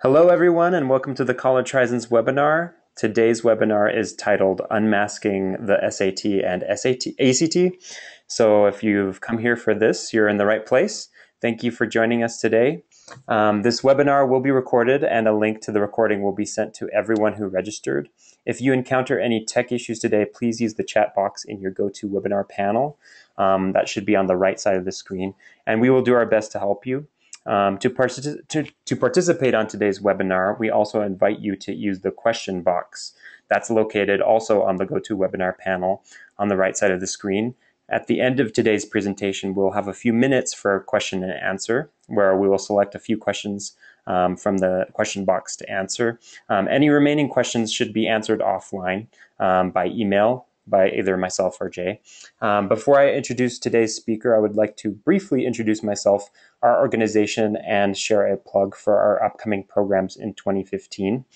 Hello, everyone, and welcome to the College Horizons webinar. Today's webinar is titled Unmasking the SAT and ACT. So if you've come here for this, you're in the right place. Thank you for joining us today. This webinar will be recorded, and a link to the recording will be sent to everyone who registered. If you encounter any tech issues today, please use the chat box in your GoToWebinar panel. That should be on the right side of the screen, and we will do our best to help you. To participate on today's webinar, we also invite you to use the question box. That's located also on the GoToWebinar panel on the right side of the screen. At the end of today's presentation, we'll have a few minutes for question and answer, where we will select a few questions from the question box to answer. Any remaining questions should be answered offline by email by either myself or Jay. Before I introduce today's speaker, I would like to briefly introduce myself, our organization, and share a plug for our upcoming programs in 2015.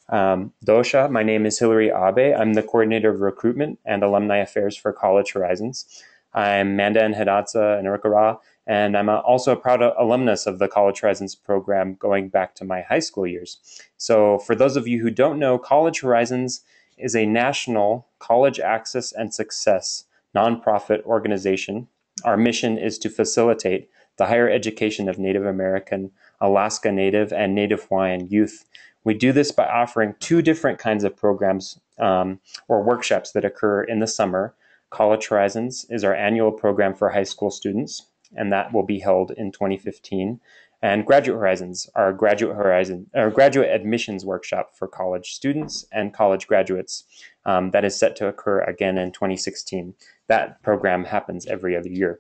Dosha, my name is Hilary Abe. I'm the Coordinator of Recruitment and Alumni Affairs for College Horizons. I'm Mandan Hidatsa and Urkara, and I'm also a proud alumnus of the College Horizons program going back to my high school years. So for those of you who don't know, College Horizons is a national college access and success nonprofit organization. Our mission is to facilitate the higher education of Native American, Alaska Native, and Native Hawaiian youth. We do this by offering two different kinds of programs or workshops that occur in the summer. College Horizons is our annual program for high school students, and that will be held in 2015. And Graduate Horizons, our graduate admissions workshop for college students and college graduates, that is set to occur again in 2016. That program happens every other year.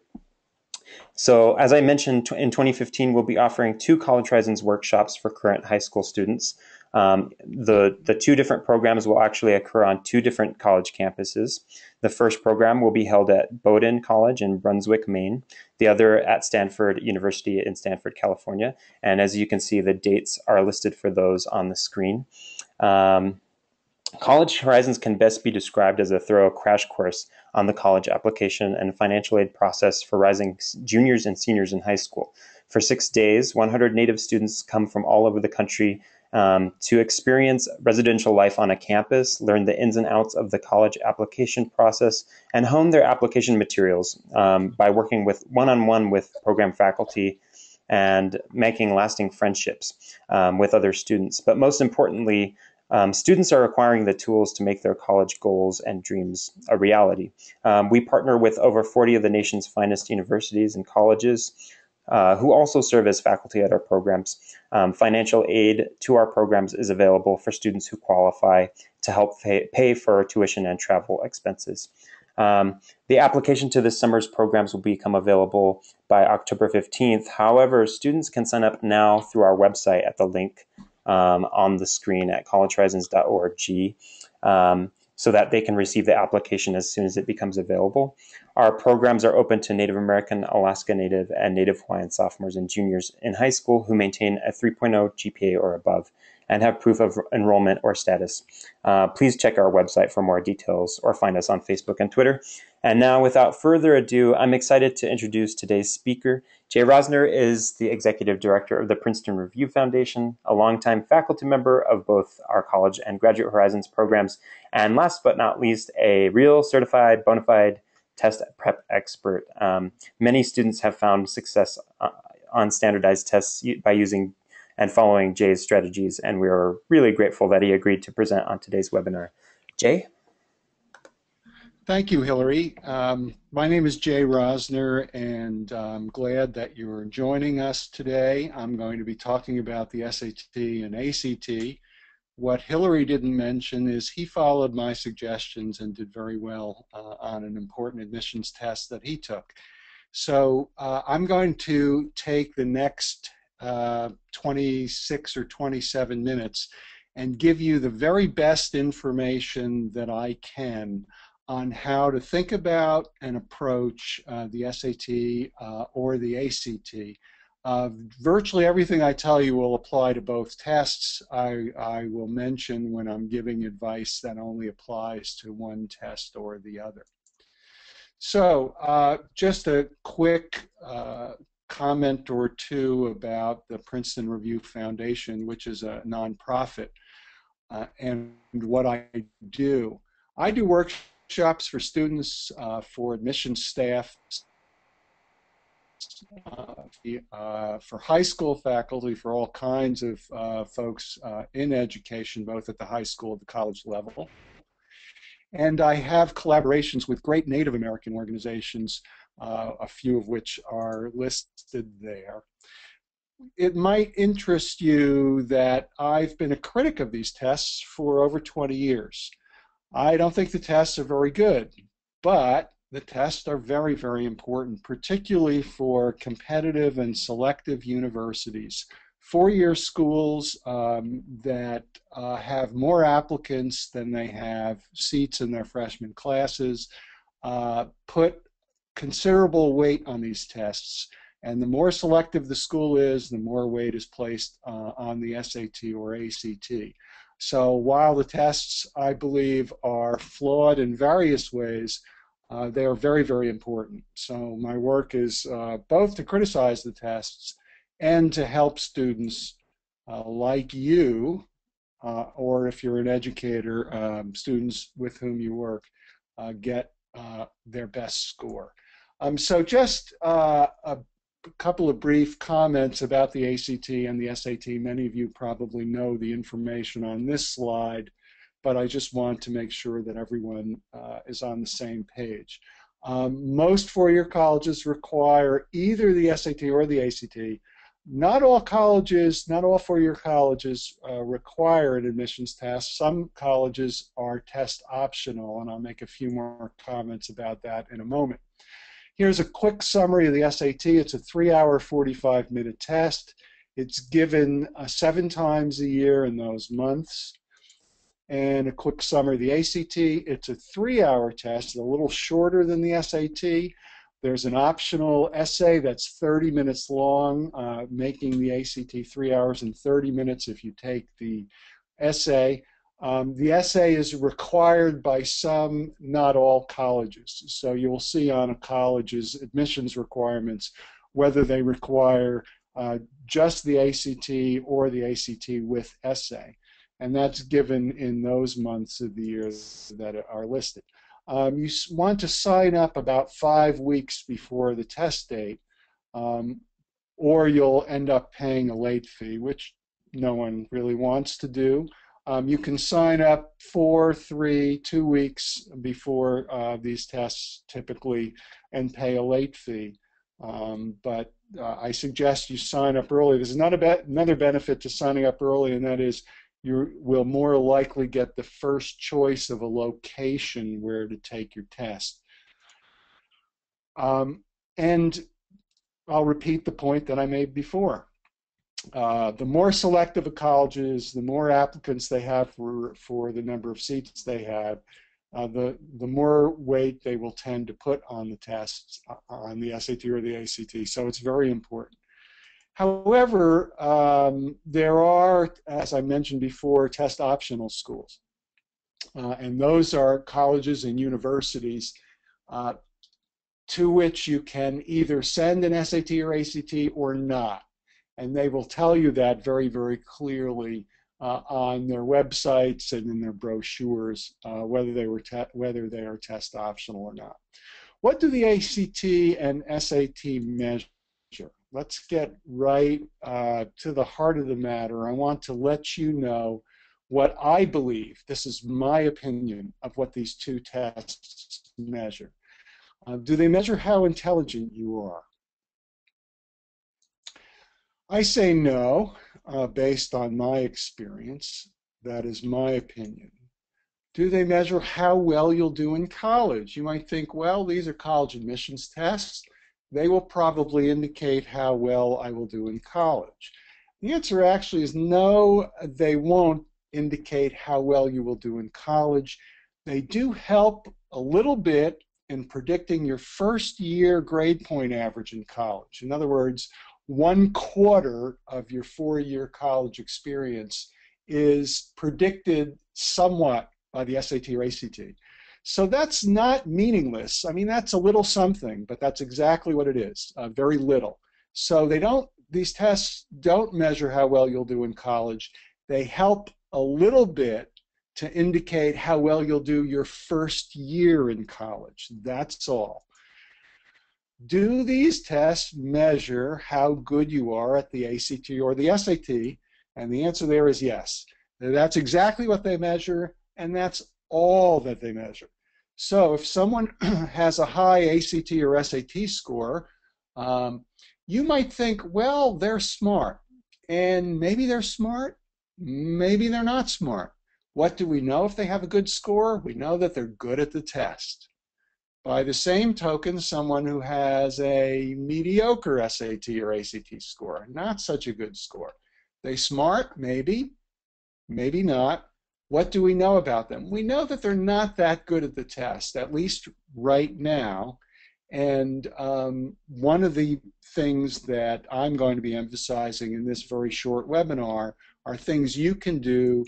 So as I mentioned, in 2015, we'll be offering two College Horizons workshops for current high school students. The two different programs will actually occur on two different college campuses. The first program will be held at Bowdoin College in Brunswick, Maine. The other at Stanford University in Stanford, California. And as you can see, the dates are listed for those on the screen. College Horizons can best be described as a thorough crash course on the college application and financial aid process for rising juniors and seniors in high school. For 6 days, 100 Native students come from all over the country to experience residential life on a campus, learn the ins and outs of the college application process, and hone their application materials by working one-on-one with program faculty and making lasting friendships with other students. But most importantly, students are acquiring the tools to make their college goals and dreams a reality. We partner with over 40 of the nation's finest universities and colleges who also serve as faculty at our programs. Financial aid to our programs is available for students who qualify to help pay for tuition and travel expenses. The application to this summer's programs will become available by October 15th. However, students can sign up now through our website at the link on the screen at collegehorizons.org so that they can receive the application as soon as it becomes available. Our programs are open to Native American, Alaska Native, and Native Hawaiian sophomores and juniors in high school who maintain a 3.0 GPA or above and have proof of enrollment or status. Please check our website for more details or find us on Facebook and Twitter. And now, without further ado, I'm excited to introduce today's speaker. Jay Rosner is the Executive Director of the Princeton Review Foundation, a longtime faculty member of both our College and Graduate Horizons programs, and last but not least, a real certified bona fide test prep expert. Many students have found success on standardized tests by using and following Jay's strategies, and we are really grateful that he agreed to present on today's webinar. Jay? Thank you, Hilary. My name is Jay Rosner, and I'm glad that you're joining us today. I'm going to be talking about the SAT and ACT. What Hilary didn't mention is he followed my suggestions and did very well on an important admissions test that he took. So I'm going to take the next 26 or 27 minutes and give you the very best information that I can on how to think about and approach the SAT or the ACT. Virtually everything I tell you will apply to both tests. I will mention when I'm giving advice that only applies to one test or the other. So just a quick comment or two about the Princeton Review Foundation, which is a nonprofit, and what I do. I do workshops for students, for admissions staff, for high school faculty, for all kinds of folks in education, both at the high school and the college level. And I have collaborations with great Native American organizations, a few of which are listed there. It might interest you that I've been a critic of these tests for over 20 years. I don't think the tests are very good, but the tests are very, very important, particularly for competitive and selective universities. Four-year schools that have more applicants than they have seats in their freshman classes put considerable weight on these tests. And the more selective the school is, the more weight is placed on the SAT or ACT. So while the tests, I believe, are flawed in various ways, they are very, very important. So my work is both to criticize the tests and to help students like you, or if you're an educator, students with whom you work, get their best score. So just a couple of brief comments about the ACT and the SAT. Many of you probably know the information on this slide, but I just want to make sure that everyone is on the same page. Most four-year colleges require either the SAT or the ACT. Not all colleges, not all four-year colleges require an admissions test. Some colleges are test optional, and I'll make a few more comments about that in a moment. Here's a quick summary of the SAT. It's a 3-hour, 45-minute test. It's given 7 times a year in those months. And a quick summary of the ACT. It's a 3-hour test, a little shorter than the SAT. There's an optional essay that's 30 minutes long, making the ACT 3 hours and 30 minutes if you take the essay. The essay is required by some, not all colleges. So you'll see on a college's admissions requirements whether they require just the ACT or the ACT with essay. And that's given in those months of the year that are listed. You want to sign up about 5 weeks before the test date, or you'll end up paying a late fee, which no one really wants to do. You can sign up 4, 3, 2 weeks before these tests typically and pay a late fee. But I suggest you sign up early. There's another benefit to signing up early, and that is you will more likely get the first choice of a location where to take your test. And I'll repeat the point that I made before. The more selective a college is, the more applicants they have for the number of seats they have, the more weight they will tend to put on the tests, on the SAT or the ACT. So it's very important. However, there are, as I mentioned before, test optional schools. And those are colleges and universities to which you can either send an SAT or ACT or not. And they will tell you that very, very clearly on their websites and in their brochures, whether they are test optional or not. What do the ACT and SAT measure? Let's get right to the heart of the matter. I want to let you know what I believe, this is my opinion, of what these two tests measure. Do they measure how intelligent you are? I say no, based on my experience. That is my opinion. Do they measure how well you'll do in college? You might think, well, these are college admissions tests. They will probably indicate how well I will do in college. The answer actually is no, they won't indicate how well you will do in college. They do help a little bit in predicting your first year grade point average in college. In other words, 1/4 of your 4-year college experience is predicted somewhat by the SAT or ACT. So that's not meaningless. I mean, that's a little something, but that's exactly what it is, very little. So these tests don't measure how well you'll do in college. They help a little bit to indicate how well you'll do your first year in college. That's all. Do these tests measure how good you are at the ACT or the SAT? And the answer there is yes. That's exactly what they measure, and that's all that they measure. So if someone has a high ACT or SAT score, you might think, well, they're smart. And maybe they're smart, maybe they're not smart. What do we know if they have a good score? We know that they're good at the test. By the same token, someone who has a mediocre SAT or ACT score, not such a good score. They smart? Maybe, maybe not. What do we know about them? We know that they're not that good at the test, at least right now. And one of the things that I'm going to be emphasizing in this very short webinar are things you can do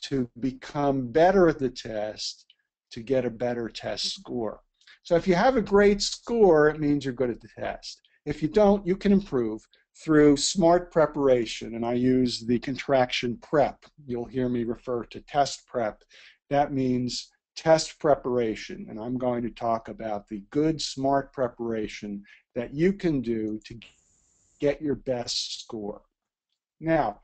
to become better at the test to get a better test score. So if you have a great score, it means you're good at the test. If you don't, you can improve through smart preparation, and I use the contraction PREP. You'll hear me refer to test prep. That means test preparation, and I'm going to talk about the good, smart preparation that you can do to get your best score. Now,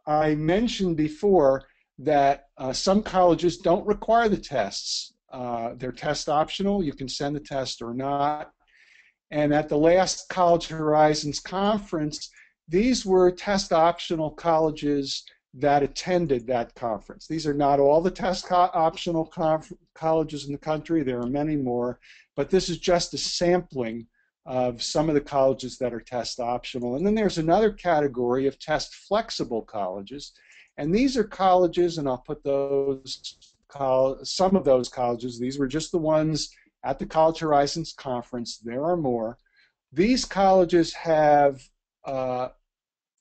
I mentioned before that some colleges don't require the tests. They're test optional. You can send the test or not. And at the last College Horizons conference, these were test optional colleges that attended that conference. These are not all the test optional colleges in the country. There are many more, but this is just a sampling of some of the colleges that are test optional. And then there's another category of test flexible colleges, and these are colleges, and I'll put those some of those colleges. These were just the ones at the College Horizons conference. There are more. These colleges have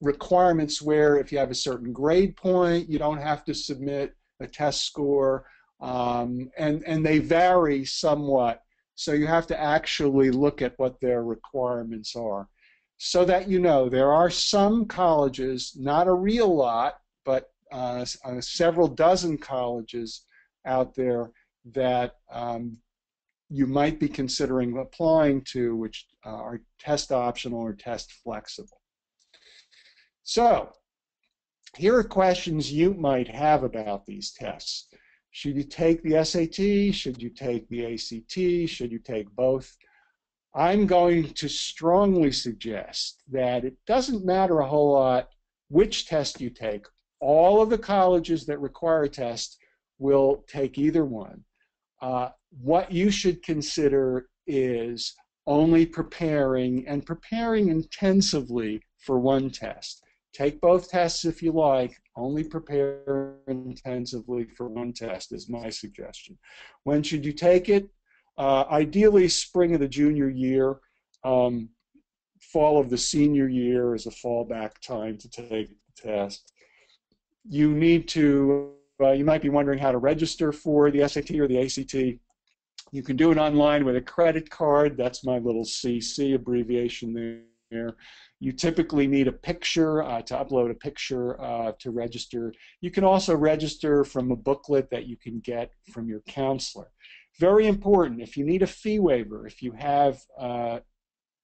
requirements where if you have a certain grade point, you don't have to submit a test score, and they vary somewhat. So you have to actually look at what their requirements are. So that you know, there are some colleges, not a real lot, but several dozen colleges out there that you might be considering applying to, which are test optional or test flexible. So here are questions you might have about these tests. Should you take the SAT? Should you take the ACT? Should you take both? I'm going to strongly suggest that it doesn't matter a whole lot which test you take. All of the colleges that require a test will take either one. What you should consider is only preparing and preparing intensively for one test. Take both tests if you like, only prepare intensively for one test is my suggestion. When should you take it? Ideally spring of the junior year, fall of the senior year is a fallback time to take the test. You need to, you might be wondering how to register for the SAT or the ACT. You can do it online with a credit card. That's my little CC abbreviation there. You typically need a picture to upload a picture to register. You can also register from a booklet that you can get from your counselor. Very important, if you need a fee waiver, if you have,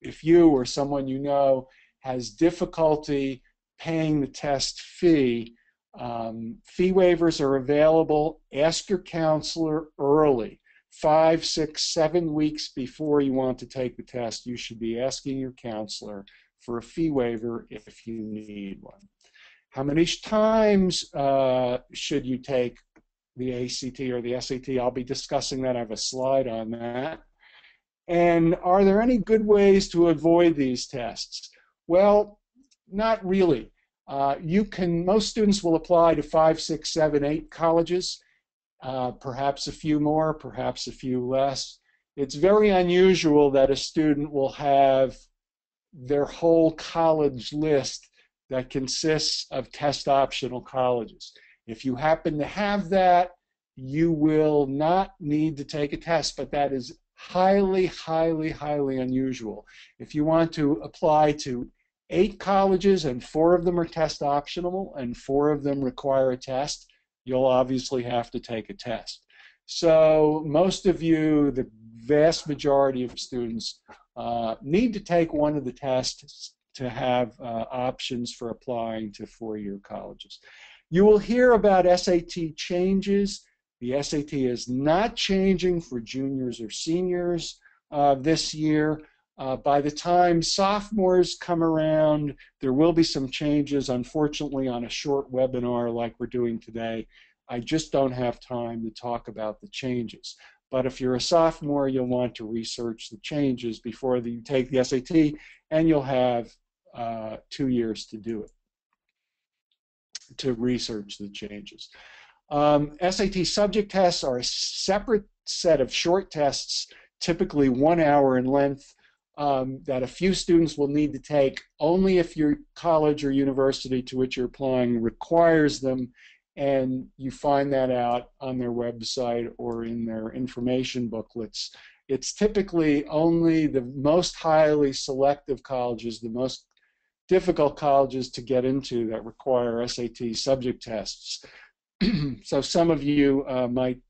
if you or someone you know has difficulty paying the test fee, fee waivers are available. Ask your counselor early. 5, 6, 7 weeks before you want to take the test, you should be asking your counselor for a fee waiver if you need one. How many times should you take the ACT or the SAT? I'll be discussing that. I have a slide on that. And are there any good ways to avoid these tests? Well, not really. Most students will apply to 5, 6, 7, 8 colleges, perhaps a few more, perhaps a few less. It's very unusual that a student will have their whole college list that consists of test optional colleges. If you happen to have that, you will not need to take a test, but that is highly, highly, highly unusual. If you want to apply to 8 colleges and 4 of them are test optional and 4 of them require a test, you'll obviously have to take a test. So most of you, the vast majority of students, need to take one of the tests to have options for applying to four-year colleges. You will hear about SAT changes. The SAT is not changing for juniors or seniors this year. By the time sophomores come around, there will be some changes, unfortunately, on a short webinar like we're doing today. I just don't have time to talk about the changes. But if you're a sophomore, you'll want to research the changes before you take the SAT, and you'll have 2 years to do it, to research the changes. SAT subject tests are a separate set of short tests, typically 1 hour in length, that a few students will need to take only if your college or university to which you're applying requires them, and you find that out on their website or in their information booklets. It's typically only the most highly selective colleges, the most difficult colleges to get into, that require SAT subject tests. So some of you might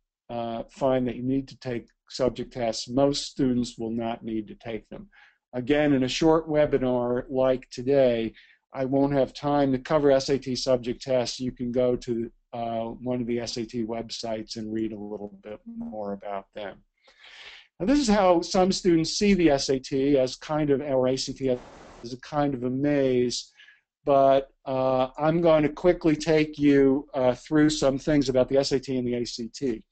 find that you need to take subject tests. Most students will not need to take them. Again, in a short webinar like today, I won't have time to cover SAT subject tests. You can go to one of the SAT websites and read a little bit more about them. Now, this is how some students see the SAT as kind of, or ACT as a kind of a maze, but I'm going to quickly take you through some things about the SAT and the ACT.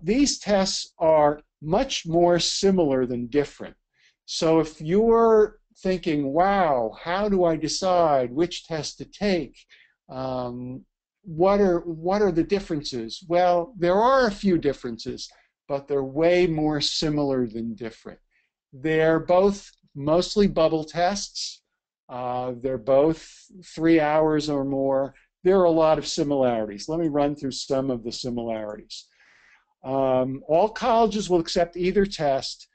These tests are much more similar than different. So if you're thinking, wow, how do I decide which test to take? What are the differences? Well, there are a few differences, but they're way more similar than different. They're both mostly bubble tests. They're both 3 hours or more. There are a lot of similarities. Let me run through some of the similarities. All colleges will accept either test.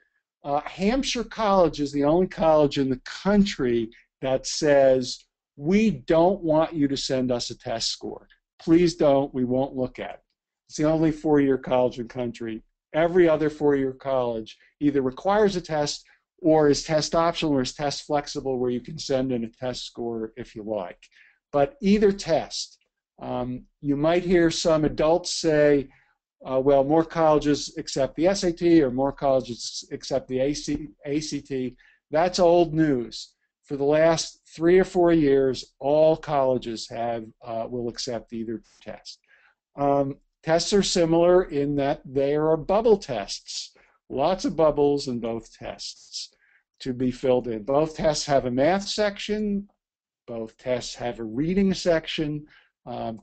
Hampshire College is the only college in the country that says, we don't want you to send us a test score. Please don't, we won't look at it. It's the only four-year college in the country. Every other four-year college either requires a test or is test optional or is test flexible, where you can send in a test score if you like. But either test. You might hear some adults say, well, more colleges accept the SAT or more colleges accept the ACT. That's old news. For the last 3 or 4 years, all colleges will accept either test. Tests are similar in that they are bubble tests. Lots of bubbles in both tests to be filled in. Both tests have a math section. Both tests have a reading section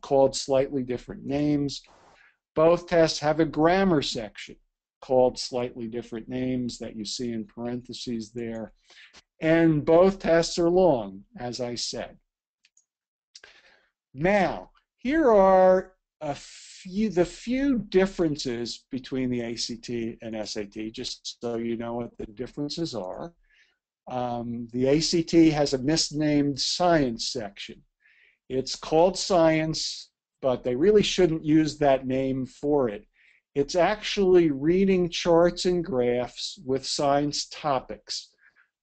called slightly different names. Both tests have a grammar section called slightly different names that you see in parentheses there. And both tests are long, as I said. Now, here are the few differences between the ACT and SAT, just so you know what the differences are. The ACT has a misnamed science section. It's called science, but they really shouldn't use that name for it. It's actually reading charts and graphs with science topics.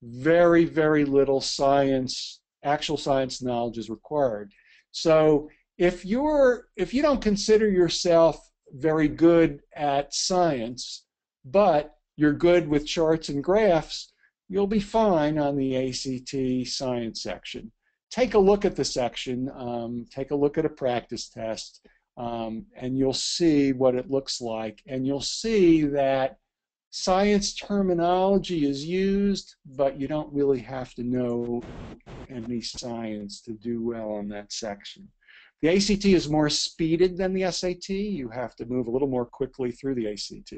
Very, very little science, actual science knowledge is required. So if you don't consider yourself very good at science, but you're good with charts and graphs, you'll be fine on the ACT science section. Take a look at the section, take a look at a practice test, and you'll see what it looks like. And you'll see that science terminology is used, but you don't really have to know any science to do well on that section. The ACT is more speeded than the SAT. You have to move a little more quickly through the ACT.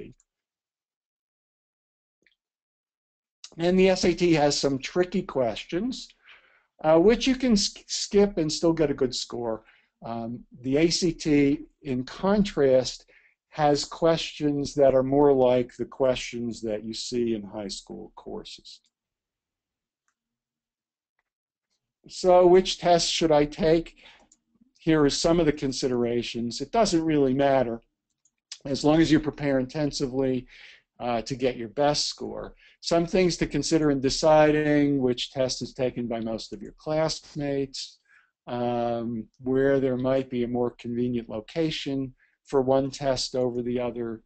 And the SAT has some tricky questions, which you can skip and still get a good score. The ACT, in contrast, has questions that are more like the questions that you see in high school courses. So which test should I take? Here are some of the considerations. It doesn't really matter as long as you prepare intensively to get your best score. Some things to consider in deciding which test is taken by most of your classmates, where there might be a more convenient location for one test over the other.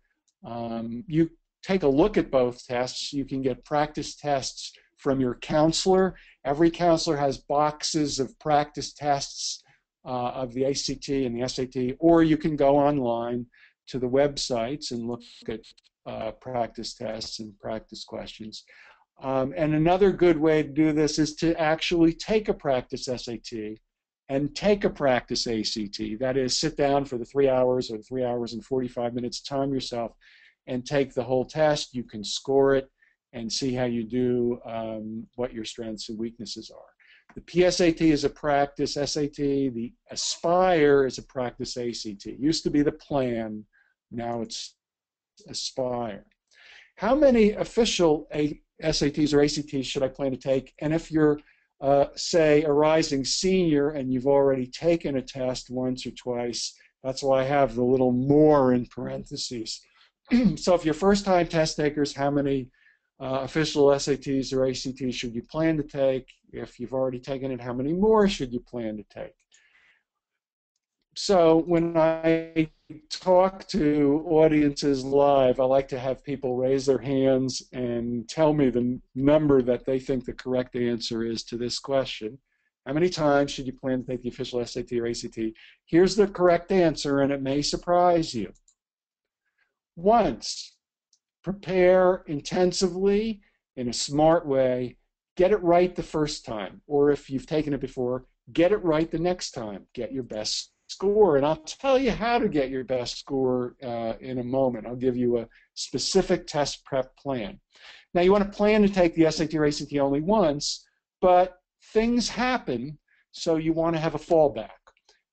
You take a look at both tests. You can get practice tests from your counselor. Every counselor has boxes of practice tests of the ACT and the SAT, or you can go online to the websites and look at practice tests and practice questions. And another good way to do this is to actually take a practice SAT and take a practice ACT. That is, sit down for the 3 hours or 3 hours and 45 minutes, time yourself, and take the whole test. You can score it and see how you do, what your strengths and weaknesses are. The PSAT is a practice SAT. The Aspire is a practice ACT. It used to be the Plan. Now it's Aspire. How many official SATs or ACTs should I plan to take? And if you're, say, a rising senior and you've already taken a test once or twice, that's why I have the little more in parentheses. So if you're first-time test takers, how many official SATs or ACTs should you plan to take? If you've already taken it, how many more should you plan to take? So when I talk to audiences live, I like to have people raise their hands and tell me the number that they think the correct answer is to this question. How many times should you plan to take the official SAT or ACT? Here's the correct answer, and it may surprise you. Once. Prepare intensively in a smart way. Get it right the first time, or if you've taken it before, get it right the next time. Get your best score, and I'll tell you how to get your best score in a moment. I'll give you a specific test prep plan. Now, you want to plan to take the SAT or ACT only once, but things happen, so you want to have a fallback.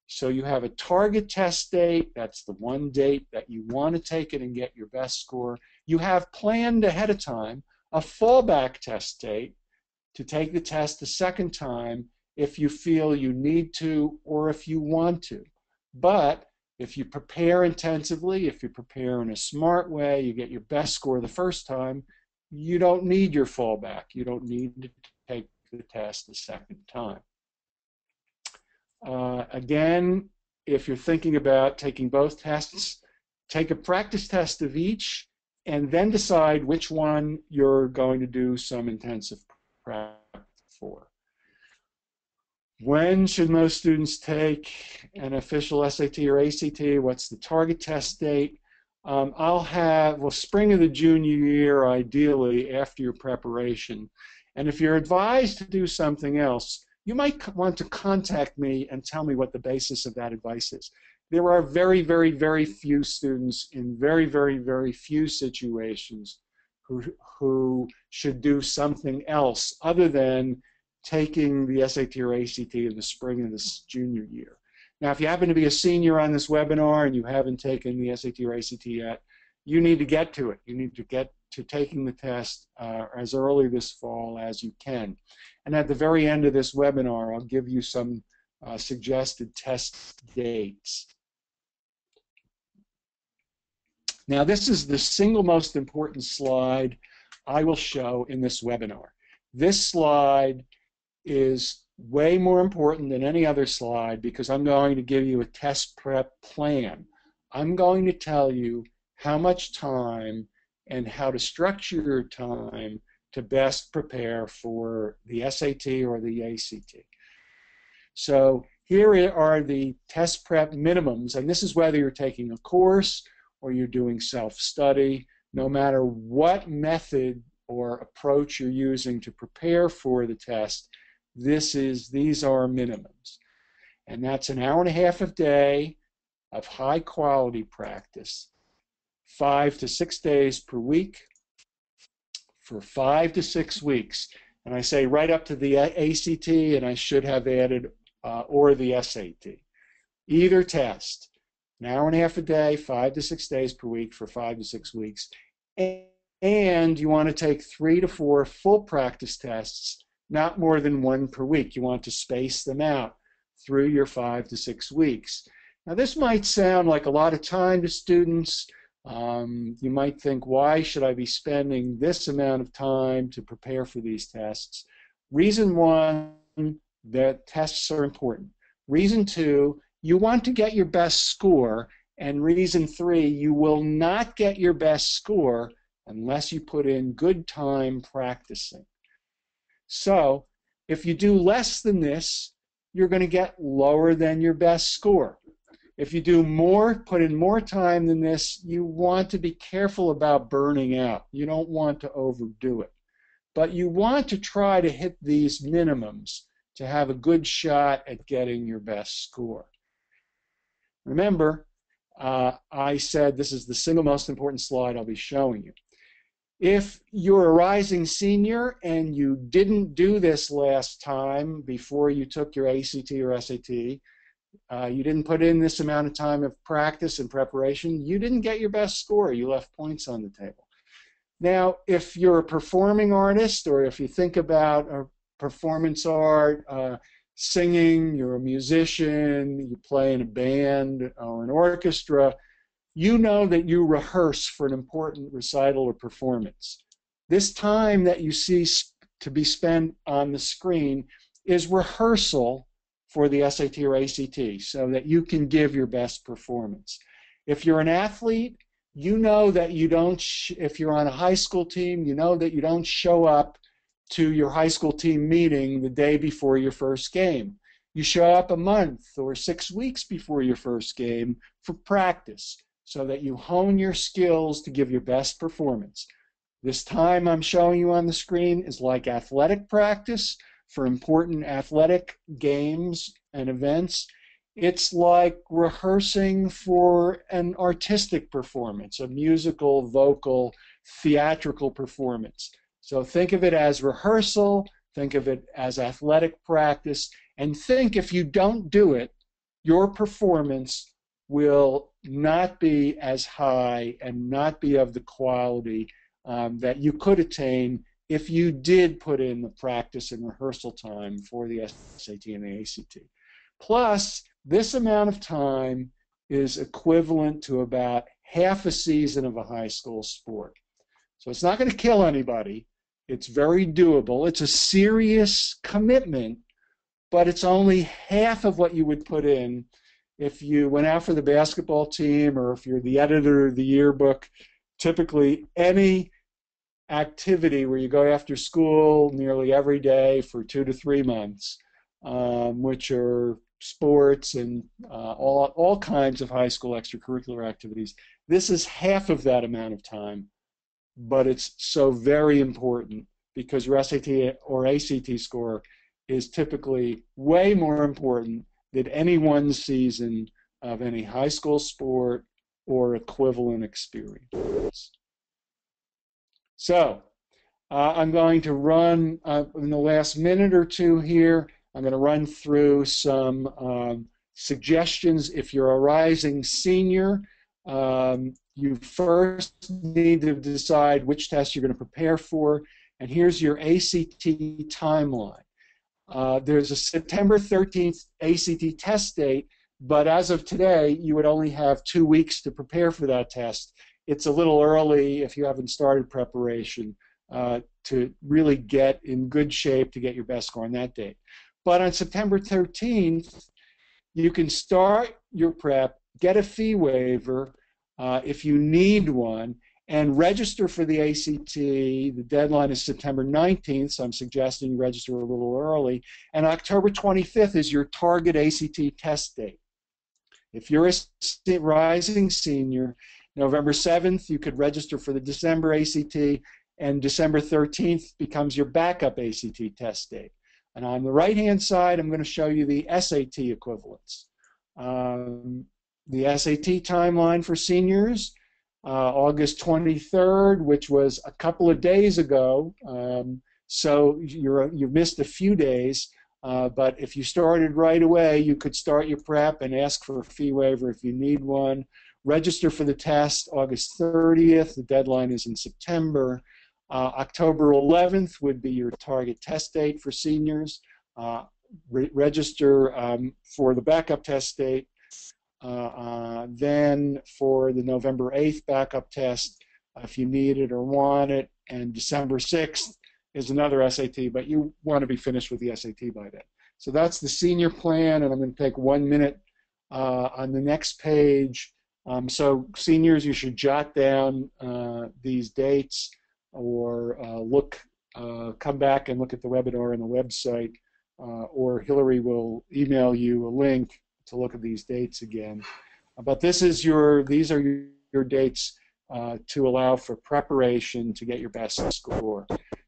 So you have a target test date. That's the one date that you want to take it and get your best score. You have planned ahead of time a fallback test date to take the test the second time if you feel you need to or if you want to. But if you prepare intensively, if you prepare in a smart way, you get your best score the first time, you don't need your fallback. You don't need to take the test the second time. Again, if you're thinking about taking both tests, take a practice test of each and then decide which one you're going to do some intensive prep for. When should most students take an official SAT or ACT? What's the target test date? Well, spring of the junior year, ideally, after your preparation. And if you're advised to do something else, you might want to contact me and tell me what the basis of that advice is. There are very, very, very few students in very, very, very few situations who should do something else other than taking the SAT or ACT in the spring of this junior year. Now, if you happen to be a senior on this webinar and you haven't taken the SAT or ACT yet, you need to get to it. You need to get to taking the test as early this fall as you can. And at the very end of this webinar, I'll give you some suggested test dates. Now, this is the single most important slide I will show in this webinar. This slide is way more important than any other slide because I'm going to give you a test prep plan. I'm going to tell you how much time and how to structure your time to best prepare for the SAT or the ACT. So here are the test prep minimums, and this is whether you're taking a course or you're doing self-study. No matter what method or approach you're using to prepare for the test, these are minimums. And that's an hour and a half a day of high quality practice, 5 to 6 days per week for 5 to 6 weeks. And I say right up to the ACT, and I should have added or the SAT. Either test, an hour and a half a day, 5 to 6 days per week for 5 to 6 weeks. And you want to take 3 to 4 full practice tests not more than one per week. You want to space them out through your 5 to 6 weeks. Now, this might sound like a lot of time to students. You might think, why should I be spending this amount of time to prepare for these tests? Reason one, that tests are important. Reason two, you want to get your best score. And reason three, you will not get your best score unless you put in good time practicing. So if you do less than this, you're going to get lower than your best score. If you do more, put in more time than this, you want to be careful about burning out. You don't want to overdo it. But you want to try to hit these minimums to have a good shot at getting your best score. Remember, I said this is the single most important slide I'll be showing you. If you're a rising senior and you didn't do this last time before you took your ACT or SAT, you didn't put in this amount of time of practice and preparation, you didn't get your best score. You left points on the table. Now, if you're a performing artist, or if you think about performance art, singing, you're a musician, you play in a band or an orchestra, you know that you rehearse for an important recital or performance. This time that you see to be spent on the screen is rehearsal for the SAT or ACT so that you can give your best performance. If you're an athlete, you know that you don't, if you're on a high school team, you know that you don't show up to your high school team meeting the day before your first game. You show up a month or 6 weeks before your first game for practice so that you hone your skills to give your best performance. This time I'm showing you on the screen is like athletic practice for important athletic games and events. It's like rehearsing for an artistic performance, a musical, vocal, theatrical performance. So think of it as rehearsal, think of it as athletic practice, and think if you don't do it, your performance will not be as high and not be of the quality that you could attain if you did put in the practice and rehearsal time for the SAT and the ACT. Plus, this amount of time is equivalent to about half a season of a high school sport. So it's not going to kill anybody. It's very doable. It's a serious commitment, but it's only half of what you would put in if you went out for the basketball team or if you're the editor of the yearbook. Typically, any activity where you go after school nearly every day for 2 to 3 months, which are sports and all kinds of high school extracurricular activities. This is half of that amount of time, but it's so very important because your SAT or ACT score is typically way more important than any one season of any high school sport or equivalent experience. So I'm going to run, in the last minute or two here, I'm going to run through some suggestions. If you're a rising senior, you first need to decide which test you're going to prepare for. And here's your ACT timeline. There's a September 13th ACT test date, but as of today, you would only have 2 weeks to prepare for that test. It's a little early if you haven't started preparation to really get in good shape to get your best score on that date. But on September 13th, you can start your prep, get a fee waiver if you need one, and register for the ACT. The deadline is September 19th, so I'm suggesting you register a little early. And October 25th is your target ACT test date. If you're a rising senior, November 7th, you could register for the December ACT, and December 13th becomes your backup ACT test date. And on the right-hand side, I'm going to show you the SAT equivalents. The SAT timeline for seniors, August 23rd, which was a couple of days ago, so you've missed a few days, but if you started right away, you could start your prep and ask for a fee waiver if you need one. Register for the test August 30th. The deadline is in September. October 11th would be your target test date for seniors. Register for the backup test date. Then for the November 8th backup test, if you need it or want it, and December 6th is another SAT, but you want to be finished with the SAT by then. So that's the senior plan, and I'm going to take 1 minute on the next page. So seniors, you should jot down these dates or come back and look at the webinar on the website, or Hillary will email you a link to look at these dates again. But these are your dates to allow for preparation to get your best score.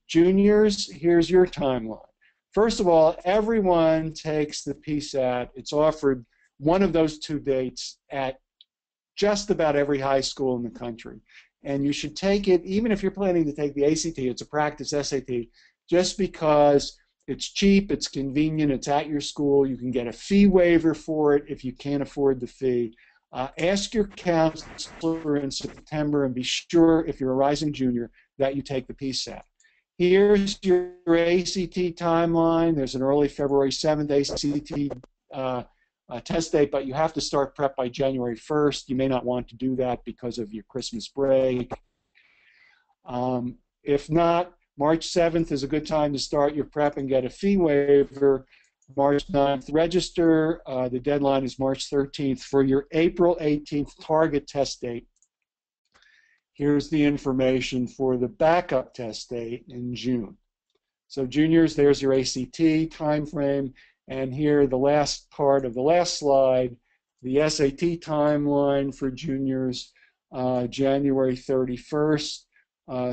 Juniors, here's your timeline. First of all, everyone takes the PSAT. It's offered one of those 2 dates at just about every high school in the country. And you should take it, even if you're planning to take the ACT, it's a practice SAT, just because it's cheap, it's convenient, it's at your school. You can get a fee waiver for it if you can't afford the fee. Ask your counselor in September and be sure, if you're a rising junior, that you take the PSAT. Here's your ACT timeline. There's an early February 7th ACT test date, but you have to start prep by January 1st. You may not want to do that because of your Christmas break. If not, March 7th is a good time to start your prep and get a fee waiver. March 9th, register. The deadline is March 13th. For your April 18th target test date, here's the information for the backup test date in June. So juniors, there's your ACT time frame. And here, the last part of the last slide, the SAT timeline for juniors, January 31st.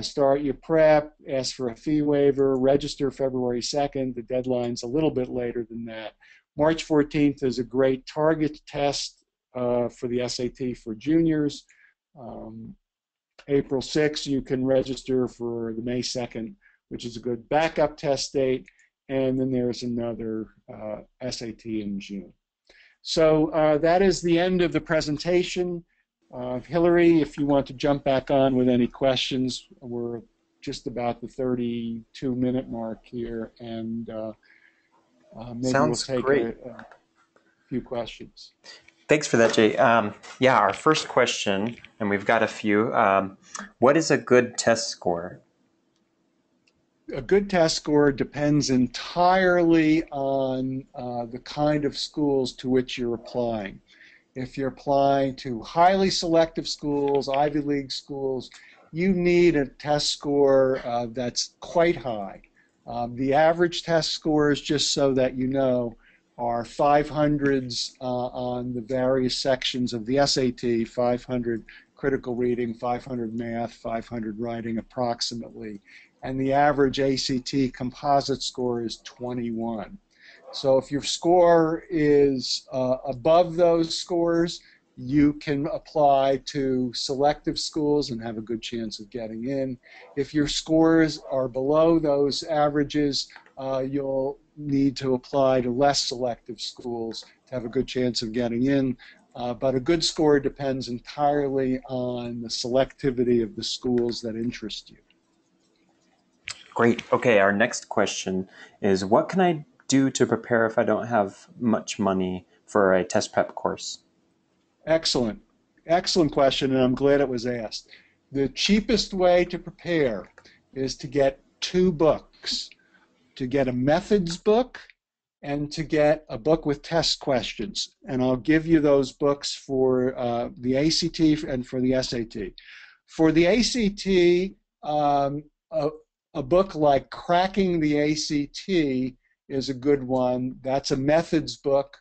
Start your prep, ask for a fee waiver, register February 2nd. The deadline's a little bit later than that. March 14th is a great target test for the SAT for juniors. April 6th, you can register for the May 2nd, which is a good backup test date. And then there's another SAT in June. So that is the end of the presentation. Hillary, if you want to jump back on with any questions, we're just about the 32-minute mark here, and maybe we'll take a few questions. Thanks for that, Jay. Yeah, our first question, and we've got a few. What is a good test score? A good test score depends entirely on the kind of schools to which you're applying. If you're applying to highly selective schools, Ivy League schools, you need a test score that's quite high. The average test scores, just so that you know, are 500s on the various sections of the SAT, 500 critical reading, 500 math, 500 writing approximately. And the average ACT composite score is 21. So if your score is above those scores, you can apply to selective schools and have a good chance of getting in. If your scores are below those averages, you'll need to apply to less selective schools to have a good chance of getting in. But a good score depends entirely on the selectivity of the schools that interest you. Great. Okay, our next question is, what can I do to prepare if I don't have much money for a test prep course? Excellent. Excellent question, and I'm glad it was asked. The cheapest way to prepare is to get 2 books, to get a methods book and to get a book with test questions. And I'll give you those books for the ACT and for the SAT. For the ACT, a book like Cracking the ACT is a good one. That's a methods book.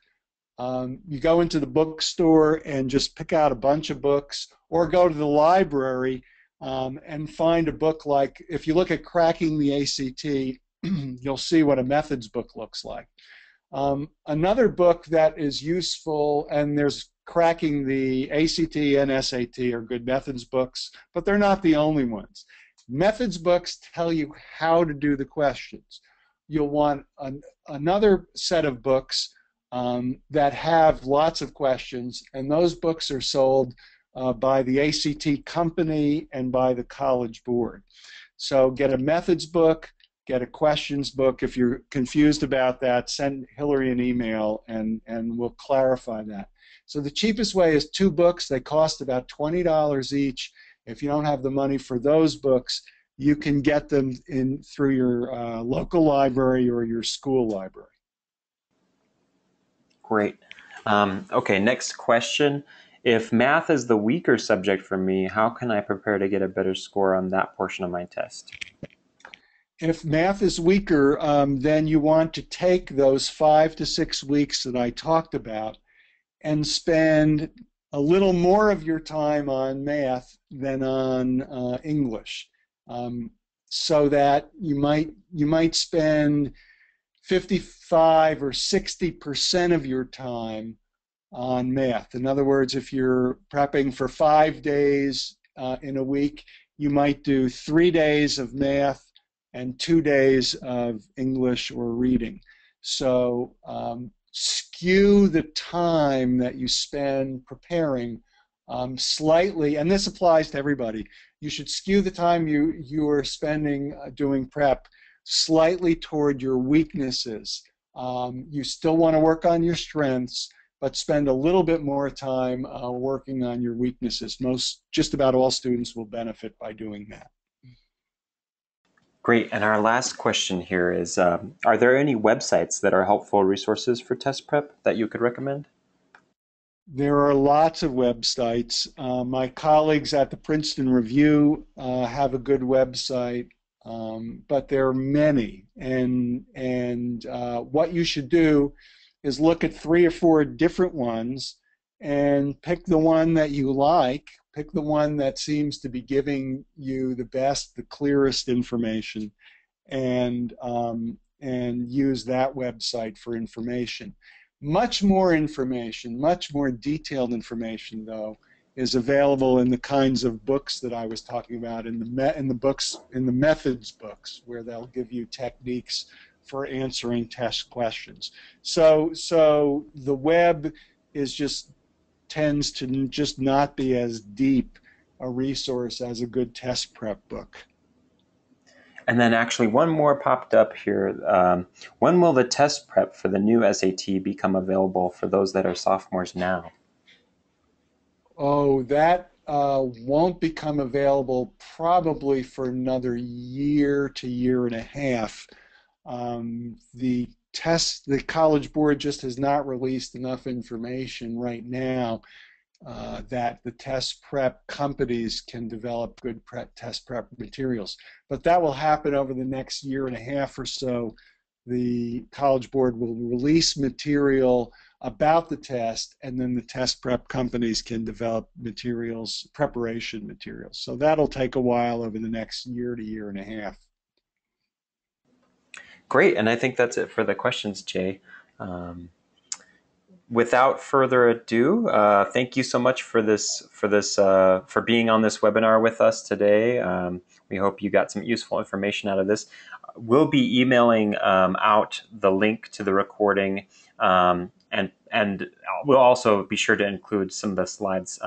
You go into the bookstore and just pick out a bunch of books, or go to the library and find a book like, if you look at Cracking the ACT, you'll see what a methods book looks like. Another book that is useful, and there's Cracking the ACT and SAT are good methods books, but they're not the only ones. Methods books tell you how to do the questions. You'll want another set of books that have lots of questions, and those books are sold by the ACT company and by the College Board. So get a methods book, get a questions book. If you're confused about that, send Hillary an email and we'll clarify that. So the cheapest way is 2 books. They cost about $20 each. If you don't have the money for those books, you can get them in through your local library or your school library. Great. Okay, next question. If math is the weaker subject for me, how can I prepare to get a better score on that portion of my test? If math is weaker, then you want to take those 5 to 6 weeks that I talked about and spend a little more of your time on math than on English, so that you might spend 55 or 60% of your time on math. In other words, if you're prepping for 5 days in a week, you might do 3 days of math and 2 days of English or reading. So skew the time that you spend preparing slightly, and this applies to everybody. You should skew the time you are spending doing prep slightly toward your weaknesses. You still want to work on your strengths, but spend a little bit more time working on your weaknesses. Just about all students will benefit by doing that. Great. And our last question here is, are there any websites that are helpful resources for test prep that you could recommend? There are lots of websites. My colleagues at the Princeton Review have a good website, but there are many. And what you should do is look at 3 or 4 different ones and pick the one that you like. Pick the one that seems to be giving you the best, the clearest information, and use that website for information. Much more information, much more detailed information, though, is available in the kinds of books that I was talking about, in the methods books, where they'll give you techniques for answering test questions. So the web tends to just not be as deep a resource as a good test prep book. And then actually one more popped up here. When will the test prep for the new SAT become available for those that are sophomores now? Oh, that won't become available probably for another year to year and a half. The College Board just has not released enough information right now that the test prep companies can develop good test prep materials. But that will happen over the next year and a half or so. The College Board will release material about the test, and then the test prep companies can develop preparation materials. So that'll take a while over the next year to year and a half. Great, and I think that's it for the questions, Jay. Without further ado, thank you so much for being on this webinar with us today. We hope you got some useful information out of this. We'll be emailing out the link to the recording, and we'll also be sure to include some of the slides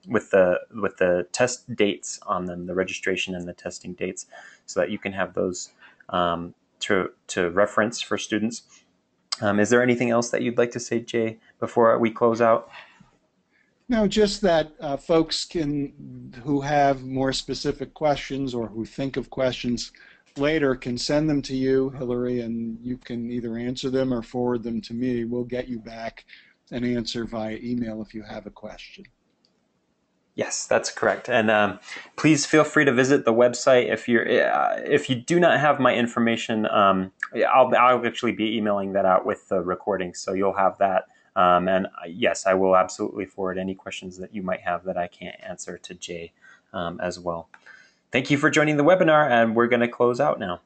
with the test dates on them, the registration and the testing dates, so that you can have those to reference for students. Is there anything else that you'd like to say, Jay, before we close out? No, just that folks who have more specific questions or who think of questions later can send them to you, Hillary, and you can either answer them or forward them to me. We'll get you back an answer via email if you have a question. Yes, that's correct. And please feel free to visit the website. If you do not have my information, I'll actually be emailing that out with the recording, so you'll have that. And yes, I will absolutely forward any questions that you might have that I can't answer to Jay as well. Thank you for joining the webinar, and we're going to close out now.